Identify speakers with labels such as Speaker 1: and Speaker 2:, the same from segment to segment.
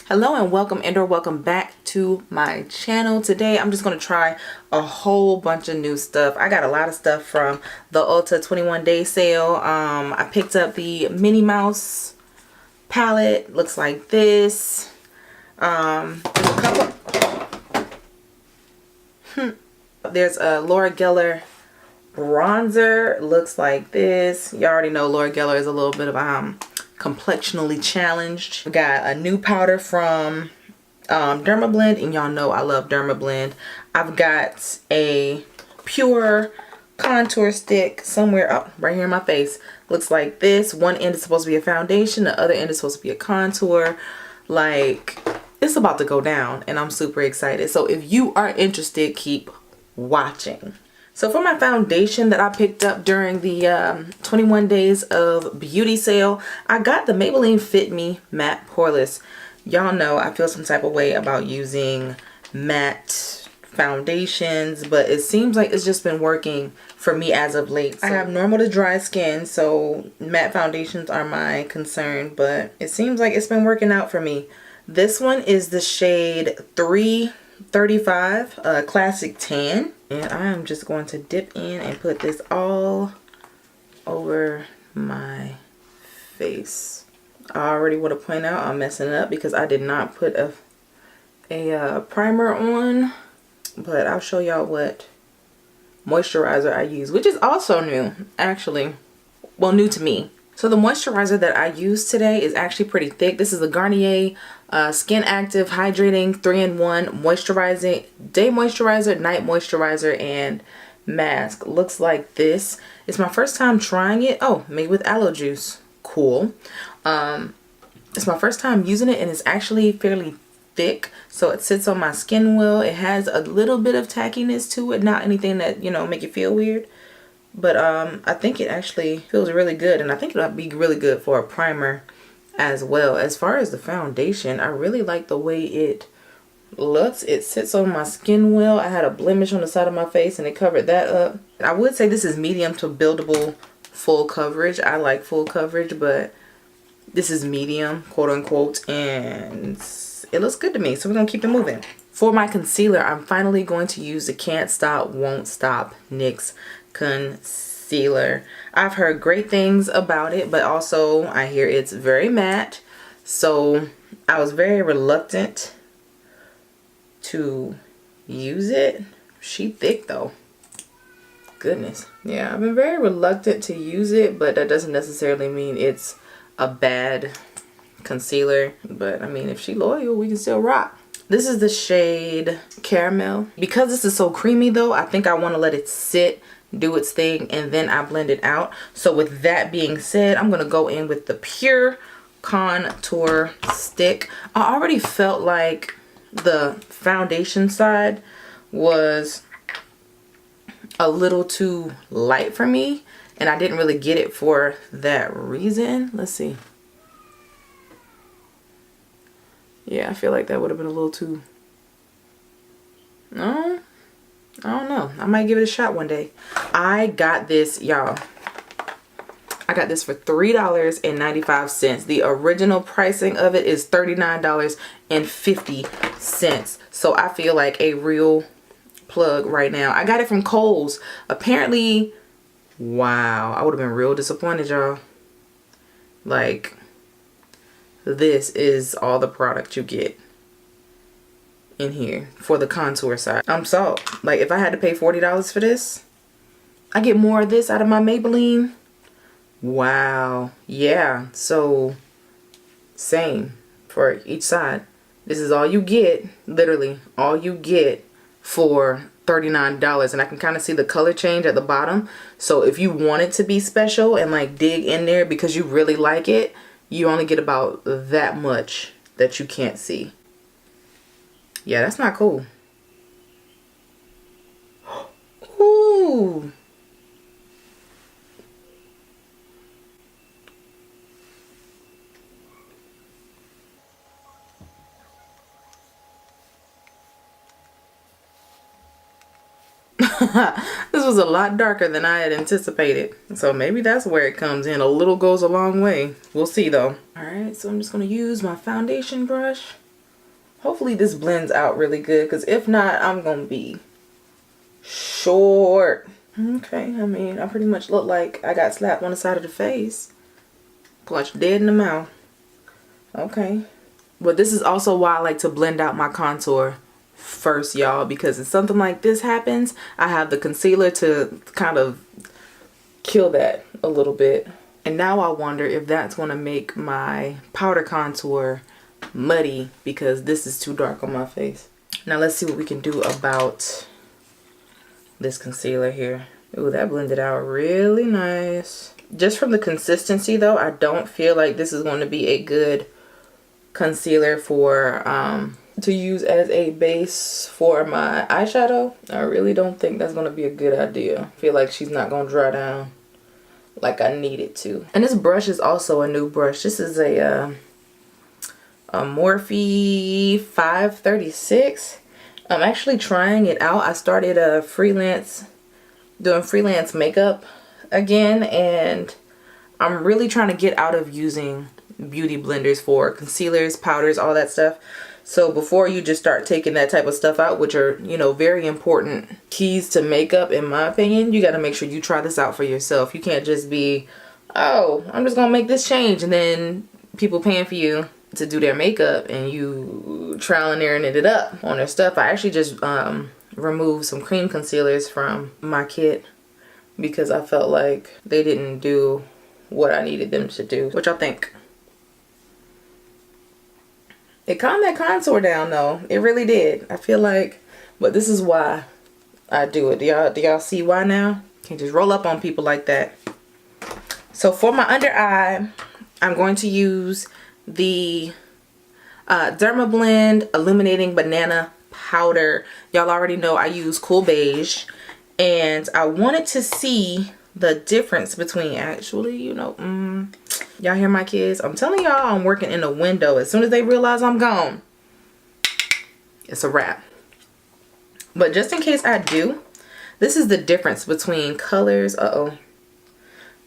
Speaker 1: Hello and welcome back to my channel. Today I'm just going to try a whole bunch of new stuff. I got a lot of stuff from the Ulta 21 day sale. I picked up the Minnie Mouse palette. Looks like this. There's a couple. There's a Laura Geller bronzer. Looks like this. You already know Laura Geller is a little bit of complexionally challenged. We got a new powder from Dermablend, and y'all know I love Dermablend. I've got a pure contour stick somewhere up right here in my face. Looks like this. One end is supposed to be a foundation, the other end is supposed to be a contour. Like, it's about to go down and I'm super excited. So if you are interested, keep watching. So for my foundation that I picked up during the 21 days of beauty sale, I got the Maybelline Fit Me Matte Poreless. Y'all know I feel some type of way about using matte foundations, but it seems like it's just been working for me as of late. So I have normal to dry skin, so matte foundations are my concern, but it seems like it's been working out for me. This one is the shade 335 Classic Tan. And I am just going to dip in and put this all over my face. I already want to point out I'm messing up because I did not put a primer on. But I'll show y'all what moisturizer I use, which is also new, actually. Well, new to me. So the moisturizer that I use today is actually pretty thick. This is the Garnier Skin Active Hydrating 3-in-1 Moisturizing Day Moisturizer, Night Moisturizer, and Mask. Looks like this. It's my first time trying it. Oh, made with aloe juice. Cool. It's my first time using it, and it's actually fairly thick. So it sits on my skin well. It has a little bit of tackiness to it. Not anything that, you know, make you feel weird. But I think it actually feels really good, and I think it'll be really good for a primer as well. As far as the foundation, I really like the way it looks. It sits on my skin well. I had a blemish on the side of my face and it covered that up. I would say this is medium to buildable full coverage. I like full coverage, but this is medium, quote unquote, and it looks good to me. So we're gonna keep it moving. For my concealer, I'm finally going to use the Can't Stop, Won't Stop NYX concealer. I've heard great things about it, but also I hear it's very matte, so I was very reluctant to use it. She thick though, goodness. Yeah, I've been very reluctant to use it, but that doesn't necessarily mean it's a bad concealer. But I mean, if she loyal, we can still rock. This is the shade Caramel. Because this is so creamy though, I think I want to let it sit, do its thing, and then I blend it out. So with that being said, I'm going to go in with the Pure Contour Stick. I already felt like the foundation side was a little too light for me, and I didn't really get it for that reason. Let's see. Yeah, I feel like that would have been a little too... No? I don't know. I might give it a shot one day. I got this, y'all. I got this for $3.95. The original pricing of it is $39.50. So I feel like a real plug right now. I got it from Kohl's. Apparently, wow. I would have been real disappointed, y'all. Like, this is all the product you get in here for the contour side. I'm sold. Like, if I had to pay $40 for this, I get more of this out of my Maybelline. Wow. Yeah, so same for each side. This is all you get, literally all you get for $39, and I can kind of see the color change at the bottom. So if you want it to be special and like dig in there because you really like it, you only get about that much that you can't see. Yeah, that's not cool. Ooh. This was a lot darker than I had anticipated. So maybe that's where it comes in. A little goes a long way. We'll see though. Alright, so I'm just going to use my foundation brush Hopefully this blends out really good, because if not, I'm gonna be short. Okay, I mean, I pretty much look like I got slapped on the side of the face, punched dead in the mouth. Okay, but this is also why I like to blend out my contour first, y'all, because if something like this happens, I have the concealer to kind of kill that a little bit. And now I wonder if that's going to make my powder contour muddy, because this is too dark on my face. Now let's see what we can do about this concealer here. Ooh, that blended out really nice. Just from the consistency though, I don't feel like this is going to be a good concealer for to use as a base for my eyeshadow. I really don't think that's going to be a good idea. I feel like she's not going to dry down like I need it to. And this brush is also a new brush. This is a Morphe 536. I'm actually trying it out. I started doing freelance makeup again, and I'm really trying to get out of using beauty blenders for concealers, powders, all that stuff. So before you just start taking that type of stuff out, which are, you know, very important keys to makeup in my opinion, you got to make sure you try this out for yourself. You can't just be, oh, I'm just gonna make this change, and then people paying for you to do their makeup and you trial and error it up on their stuff. I actually just removed some cream concealers from my kit because I felt like they didn't do what I needed them to do. What y'all think? It calmed that contour down though. It really did. I feel like, but this is why I do it. Do y'all see why now? Can't just roll up on people like that. So for my under eye, I'm going to use the Dermablend Illuminating Banana Powder. Y'all already know I use Cool Beige, and I wanted to see the difference between, actually, you know, y'all hear my kids? I'm telling y'all, I'm working in a window. As soon as they realize I'm gone, it's a wrap. But just in case I do, this is the difference between colors. I'm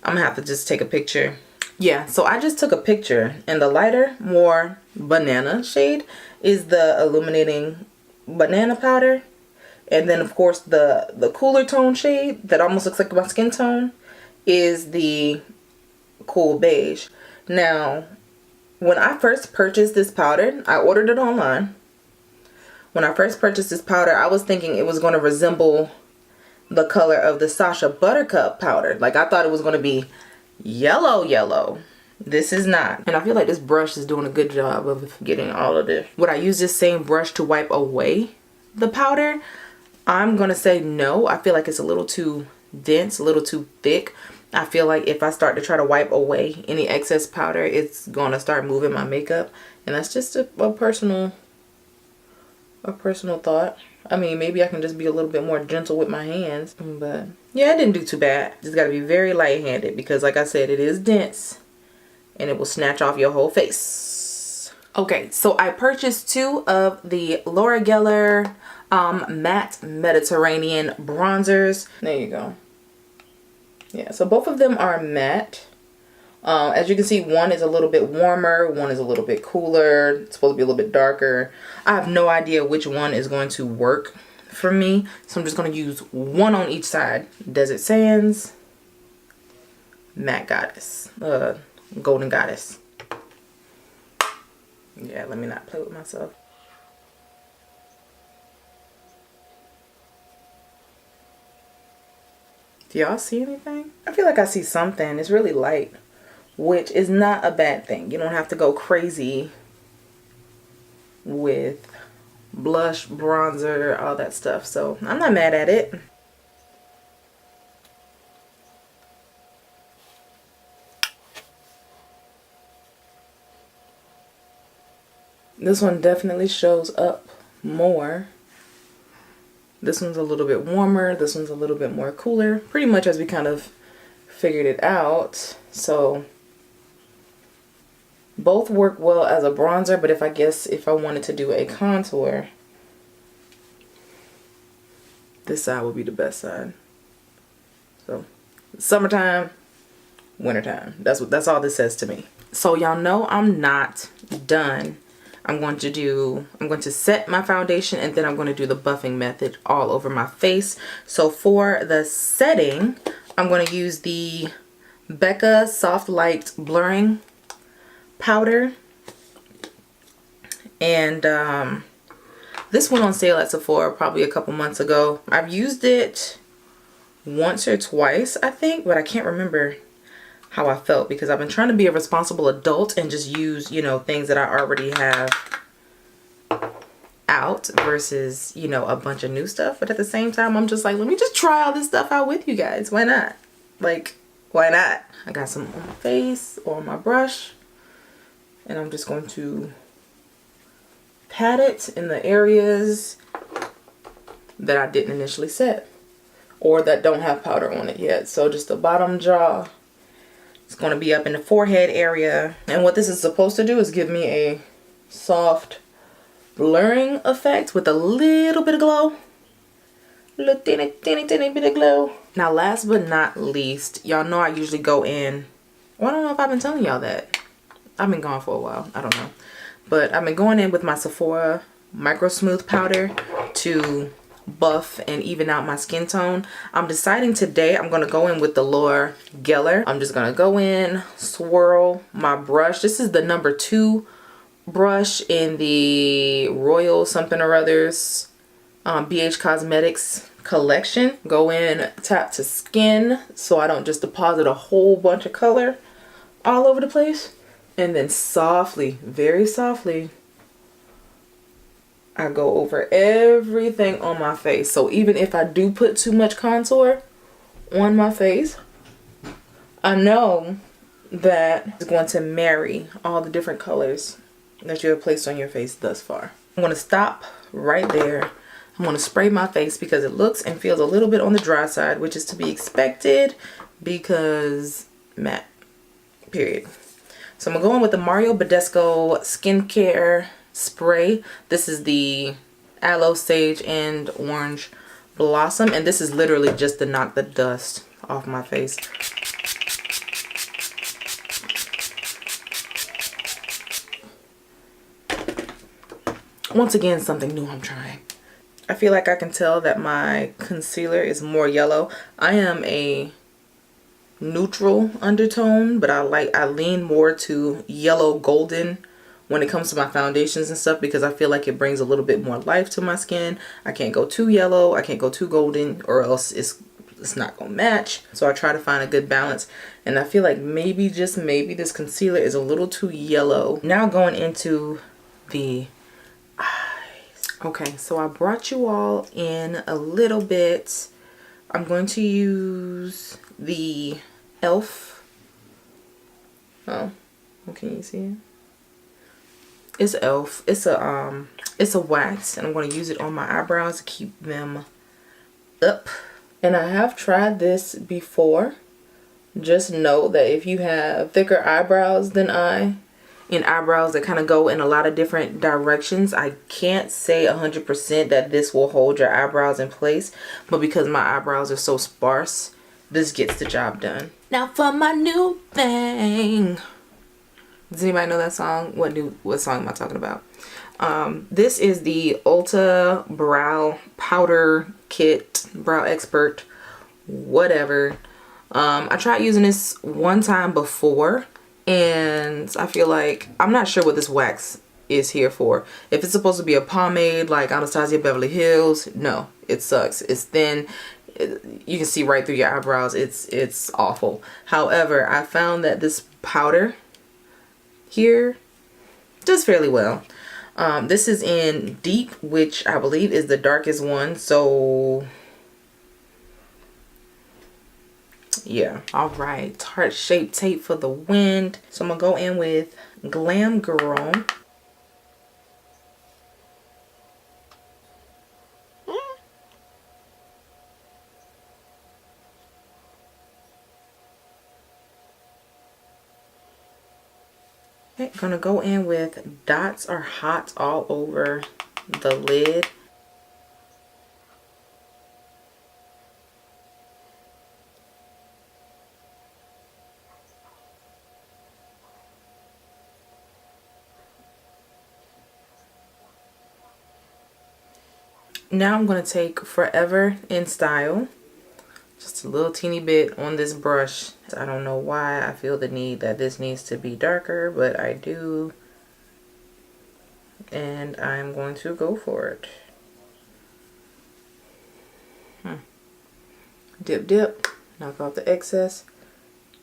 Speaker 1: gonna have to just take a picture. Yeah, so I just took a picture, and the lighter, more banana shade is the Illuminating Banana Powder. And then of course the cooler tone shade that almost looks like my skin tone is the Cool Beige. Now, when I first purchased this powder, I ordered it online. When I first purchased this powder, I was thinking it was going to resemble the color of the Sacha Buttercup powder. Like, I thought it was going to be yellow. This is not. And I feel like this brush is doing a good job of getting all of this. Would I use this same brush to wipe away the powder? I'm gonna say no. I feel like it's a little too dense, a little too thick. I feel like if I start to try to wipe away any excess powder, it's gonna start moving my makeup. And that's just a personal thought. I mean, maybe I can just be a little bit more gentle with my hands. But yeah, it didn't do too bad. Just gotta be very light-handed because, like I said, it is dense and it will snatch off your whole face. Okay, so I purchased 2 of the Laura Geller matte Mediterranean bronzers. There you go. Yeah, so both of them are matte. As you can see, one is a little bit warmer, one is a little bit cooler. It's supposed to be a little bit darker. I have no idea which one is going to work for me, so I'm just going to use one on each side. Desert Sands, Matte Goddess, Golden Goddess. Yeah, let me not play with myself. Do y'all see anything? I feel like I see something. It's really light, which is not a bad thing. You don't have to go crazy with blush, bronzer, all that stuff. So I'm not mad at it. This one definitely shows up more. This one's a little bit warmer. This one's a little bit more cooler. Pretty much as we kind of figured it out. So both work well as a bronzer, but if I wanted to do a contour, this side would be the best side. So summertime, wintertime. That's all this says to me. So y'all know I'm not done. I'm going to set my foundation, and then I'm going to do the buffing method all over my face. So for the setting, I'm going to use the Becca Soft Light Blurring Powder. And this went on sale at Sephora probably a couple months ago. I've used it once or twice, I think, but I can't remember how I felt because I've been trying to be a responsible adult and just use, you know, things that I already have out versus, you know, a bunch of new stuff. But at the same time, I'm just like, let me just try all this stuff out with you guys. Why not? Like, why not? I got some on my face or on my brush, and I'm just going to pat it in the areas that I didn't initially set or that don't have powder on it yet. So just the bottom jaw. It's going to be up in the forehead area. And what this is supposed to do is give me a soft blurring effect with a little bit of glow. A little teeny bit of glow. Now last but not least, y'all know I usually go in. Well, I don't know if I've been telling y'all that. I've been gone for a while. I don't know. But I've been going in with my Sephora Micro Smooth Powder to buff and even out my skin tone. I'm deciding today I'm going to go in with the Laura Geller. I'm just going to go in, swirl my brush. This is the number 2 brush in the Royal something or others BH Cosmetics collection. Go in, tap to skin so I don't just deposit a whole bunch of color all over the place. And then softly, very softly, I go over everything on my face. So even if I do put too much contour on my face, I know that it's going to marry all the different colors that you have placed on your face thus far. I'm going to stop right there. I'm going to spray my face because it looks and feels a little bit on the dry side, which is to be expected because matte, period. So I'm going to go in with the Mario Badescu Skincare Spray. This is the Aloe, Sage, and Orange Blossom. And this is literally just to knock the dust off my face. Once again, something new I'm trying. I feel like I can tell that my concealer is more yellow. I am a neutral undertone, but I lean more to yellow golden when it comes to my foundations and stuff because I feel like it brings a little bit more life to my skin. I can't go too yellow, I can't go too golden, or else it's not gonna match. So I try to find a good balance, and I feel like maybe, just maybe, this concealer is a little too yellow. Now going into the eyes. Okay, so I brought you all in a little bit. I'm going to use the e.l.f. Oh, can you see it? It's e.l.f. It's a wax, and I'm going to use it on my eyebrows to keep them up. And I have tried this before. Just know that if you have thicker eyebrows than I, and eyebrows that kind of go in a lot of different directions, I can't say 100% that this will hold your eyebrows in place, but because my eyebrows are so sparse, this gets the job done. Now for my new thing. Does anybody know that song? What song am I talking about? This is the ULTA Brow Powder Kit, Brow Expert, whatever. I tried using this one time before, and I feel like, I'm not sure what this wax is here for. If it's supposed to be a pomade like Anastasia Beverly Hills, no, it sucks. It's thin. You can see right through your eyebrows. It's awful. However, I found that this powder here does fairly well. This is in Deep, which I believe is the darkest one. So yeah. All right, Tarte Shape Tape for the win. So I'm gonna go in with Glam Girl. Okay, gonna go in with Dots Are Hot all over the lid. Now I'm going to take Forever in Style. Just a little teeny bit on this brush. I don't know why I feel the need that this needs to be darker, but I do. And I'm going to go for it. Dip, dip. Knock off the excess.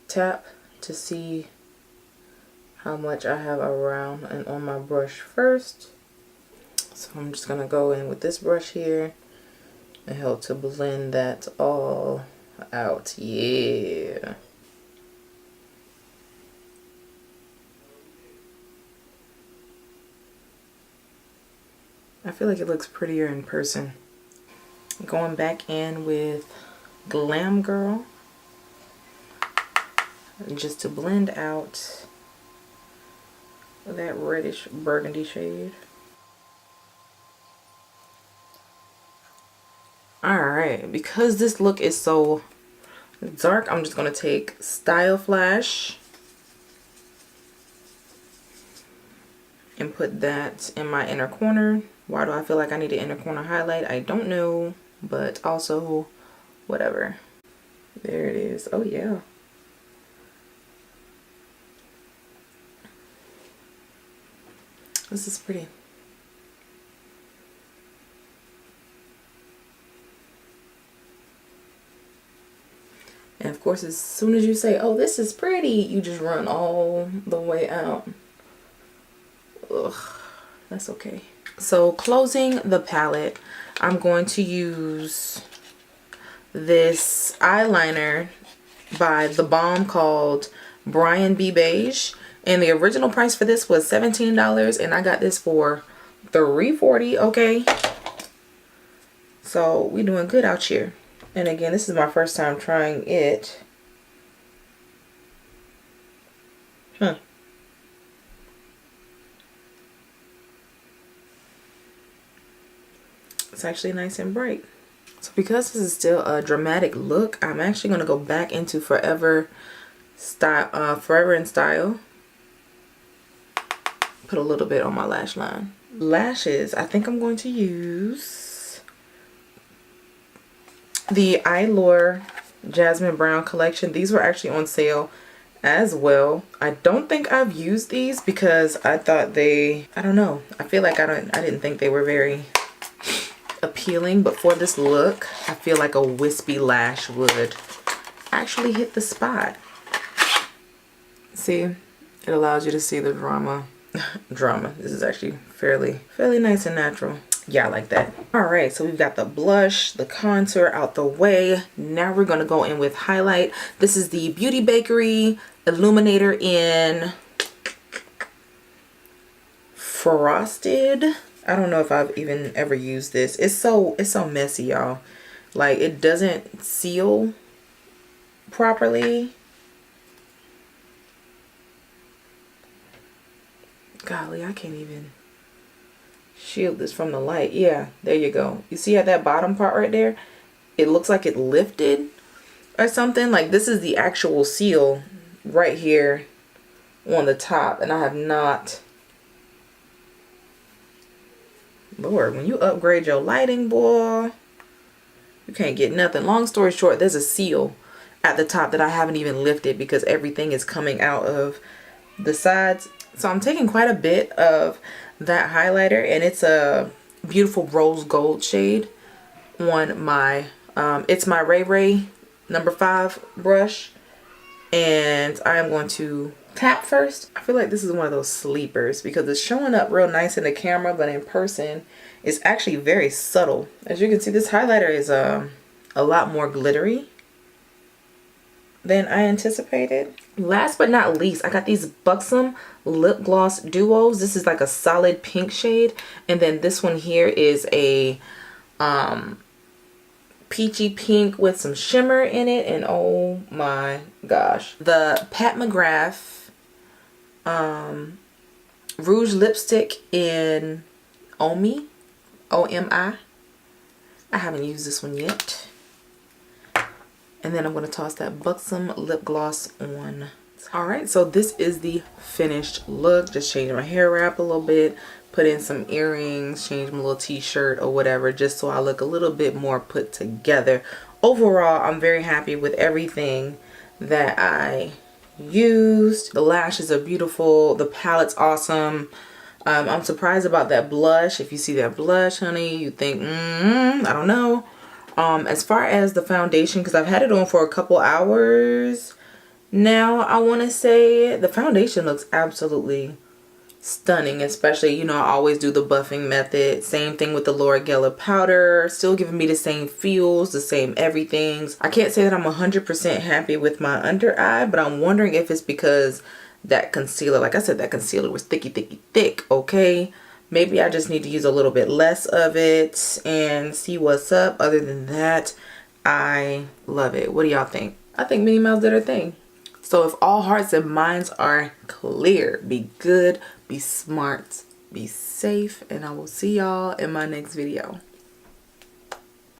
Speaker 1: Tap to see how much I have around and on my brush first. So I'm just going to go in with this brush here and help to blend that all out. Yeah. I feel like it looks prettier in person. Going back in with Glam Girl just to blend out that reddish burgundy shade. Alright, because this look is so dark, I'm just going to take Style Flash and put that in my inner corner. Why do I feel like I need an inner corner highlight? I don't know, but also whatever. There it is. Oh yeah. This is pretty. And of course, as soon as you say, oh, this is pretty, you just run all the way out. Ugh, that's okay. So closing the palette, I'm going to use this eyeliner by The Balm called Brian B. Beige. And the original price for this was $17 and I got this for $3.40, okay? So we doing good out here. And again, this is my first time trying it. It's actually nice and bright. So because this is still a dramatic look, I'm actually going to go back into Forever in Style. Put a little bit on my lash line. Lashes, I think I'm going to use the Eyelure Jasmine Brown collection. These were actually on sale as well. I don't think I've used these because I thought I don't know. I feel like I didn't think they were very appealing, but for this look, I feel like a wispy lash would actually hit the spot. See, it allows you to see the drama. This is actually fairly nice and natural. Yeah, I like that. All right, so we've got the blush, the contour out the way. Now we're gonna go in with highlight. This is the Beauty Bakerie Illuminator in Frosted. I don't know if I've even ever used this. It's so messy, y'all. Like, it doesn't seal properly. Golly, I can't even shield this from the light. Yeah, there you go. You see at that bottom part right there? It looks like it lifted or something. Like, this is the actual seal right here on the top, and I have not. Lord, when you upgrade your lighting, boy, you can't get nothing. Long story short, there's a seal at the top that I haven't even lifted because everything is coming out of the sides. So I'm taking quite a bit of that highlighter, and it's a beautiful rose gold shade on my, it's my Ray Ray number 5 brush. And I am going to tap first. I feel like this is one of those sleepers because it's showing up real nice in the camera, but in person it's actually very subtle. As you can see, this highlighter is a lot more glittery than I anticipated. Last but not least, I got these Buxom lip gloss duos. This is like a solid pink shade, and then this one here is a peachy pink with some shimmer in it, and oh my gosh, the Pat McGrath rouge lipstick in Omi, O-M-I. I haven't used this one yet. And then I'm going to toss that Buxom lip gloss on. Alright, so this is the finished look. Just changing my hair wrap a little bit, put in some earrings, change my little t-shirt or whatever, just so I look a little bit more put together. Overall, I'm very happy with everything that I used. The lashes are beautiful. The palette's awesome. I'm surprised about that blush. If you see that blush, honey, you think, I don't know. As far as the foundation, because I've had it on for a couple hours now, I want to say the foundation looks absolutely stunning. Especially, you know, I always do the buffing method. Same thing with the Laura Geller powder. Still giving me the same feels, the same everythings. I can't say that I'm 100% happy with my under eye, but I'm wondering if it's because that concealer, like I said, that concealer was thick, okay? Maybe I just need to use a little bit less of it and see what's up. Other than that, I love it. What do y'all think? I think Minnie Mouse did her thing. So if all hearts and minds are clear, be good, be smart, be safe, and I will see y'all in my next video.